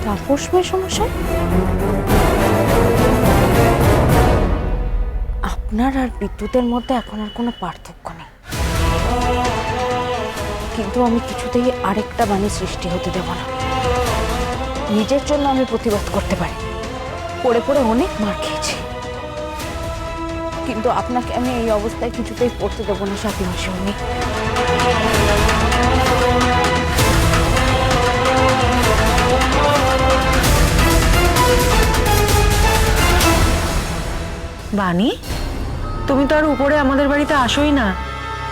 তাপস মেশমশাই, আপনার আর বিদ্যুতের মধ্যে এখন আর কোনো পার্থক্য নেই, কিন্তু আমি কিছুতেই আরেকটা বাণী সৃষ্টি হতে দেব না। নিজের জন্য আমি প্রতিবাদ করতে পারি, পড়ে পড়ে অনেক মার খেয়েছি, কিন্তু আপনাকে আমি এই অবস্থায় কিছুতেই পড়তে দেব না সাথী মাসিমণি। বানি, তুমি তো আর উপরে আমাদের বাড়িতে আসোই না,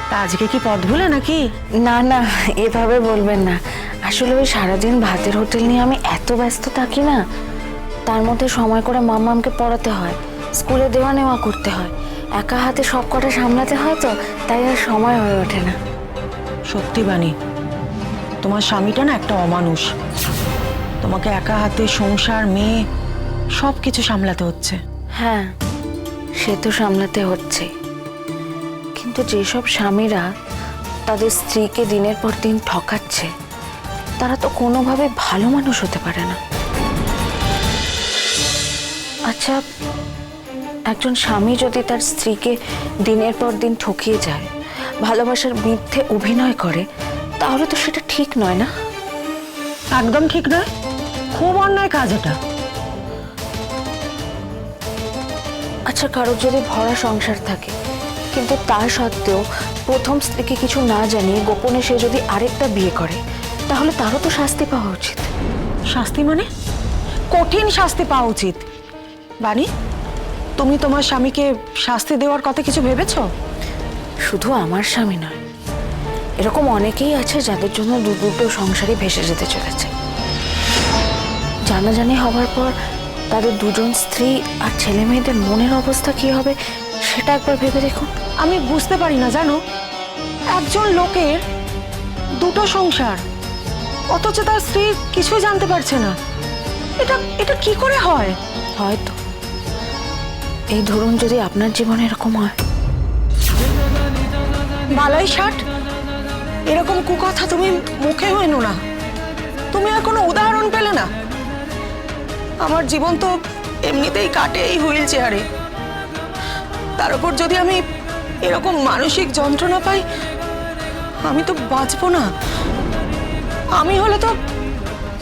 তা আজকে কি পথ ভুলে নাকি? না না, এভাবে বলবেন না। আসলে ওই সারাদিন ভাতের হোটেল নিয়ে আমি এত ব্যস্ত থাকি না, তার মধ্যে সময় করে মাম্মামকে পড়াতে হয়, স্কুলে দেওয়া নেওয়া করতে হয়, একা হাতে সব কটা সামলাতে হয়, তো তাই আর সময় হয়ে ওঠে না। সত্যি বানি, তোমার স্বামীটা না একটা অমানুষ। তোমাকে একা হাতে সংসার, মেয়ে সব কিছু সামলাতে হচ্ছে। হ্যাঁ, সে তো সামলাতে হচ্ছে, কিন্তু যেসব স্বামীরা তাদের স্ত্রীকে দিনের পর দিন ঠকাচ্ছে, তারা তো কোনোভাবে ভালো মানুষ হতে পারে না। আচ্ছা, একজন স্বামী যদি তার স্ত্রীকে দিনের পর দিন ঠকিয়ে যায়, ভালোবাসার মিথ্যে অভিনয় করে, তাহলে তো সেটা ঠিক নয় না? একদম ঠিক নয়, খুব অন্যায় কাজ এটা। আচ্ছা, কারোর যদি ভরা সংসার থাকে, কিন্তু তা সত্ত্বেও প্রথম স্ত্রীকে কিছু না জানিয়ে গোপনে সে যদি আরেকটা বিয়ে করে, তাহলে তারও তো শাস্তি পাওয়া উচিত। শাস্তি মানে? কঠিন শাস্তি পাওয়া উচিত। বানি, তুমি তোমার স্বামীকে শাস্তি দেওয়ার কথা কিছু ভেবেছো? শুধু আমার স্বামী নয়, এরকম অনেকেই আছে যাদের জন্য দুটো সংসারই ভেসে যেতে চলেছে। জানাজানি হবার পর তাদের দুজন স্ত্রী আর ছেলে মেয়েদের মনের অবস্থা কি হবে, সেটা একবার ভেবে দেখুন। আমি বুঝতে পারি না, জানো, একজন লোকের দুটো সংসার, অথচ তার স্ত্রী কিছুই জানতে পারছে না। এটা এটা কি করে হয়? হয়তো এই ধরুন, যদি আপনার জীবনে এরকম হয়। বালাই ষাট, এরকম কুকথা তুমি মুখেও এনো না। তুমি আর কোনো উদাহরণ পেলে না? আমার জীবন তো এমনিতেই কাটে এই হুইল চেয়ারে, তার উপর যদি আমি এরকম মানসিক যন্ত্রণা পাই, আমি তো বাঁচবো না। আমি হলে তো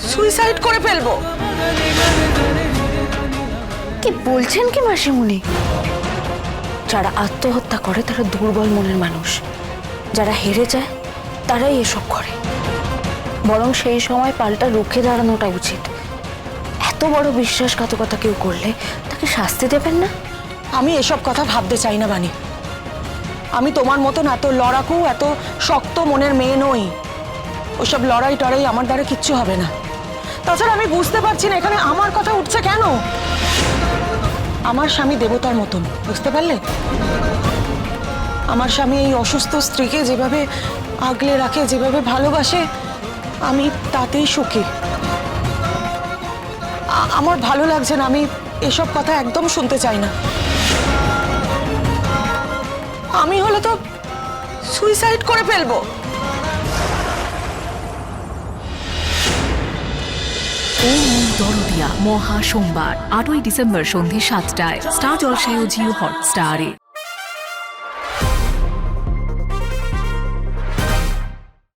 সুইসাইড করে ফেলবো। কি বলছেন কি মাসিমণি? যারা আত্মহত্যা করে তারা দুর্বল মনের মানুষ, যারা হেরে যায় তারাই এসব করে। বরং সেই সময় পাল্টা রুখে দাঁড়ানোটা উচিত। এত বড় বিশ্বাসঘাতকতা কেউ করলে তাকে শাস্তি দেবেন না? আমি এসব কথা ভাবতে চাই না বানি। আমি তোমার মতন এত লড়াকু, এত শক্ত মনের মেয়ে নই। ওসব লড়াই টড়াই আমার দ্বারা কিচ্ছু হবে না। তাছাড়া আমি বুঝতে পারছি না এখানে আমার কথা উঠছে কেন। আমার স্বামী দেবতার মতন, বুঝতে পারলে? আমার স্বামী এই অসুস্থ স্ত্রীকে যেভাবে আগলে রাখে, যেভাবে ভালোবাসে, আমি তাতেই সুখী। আমার ভালো লাগছে না, আমি এসব কথা একদম শুনতে চাই না। আমি হলে তো সুইসাইড করে ফেলবো। দরদিয়া মহা সোমবার 8ই ডিসেম্বর সন্ধে 7টায় স্টার জলসায় ও জিও হটস্টারে।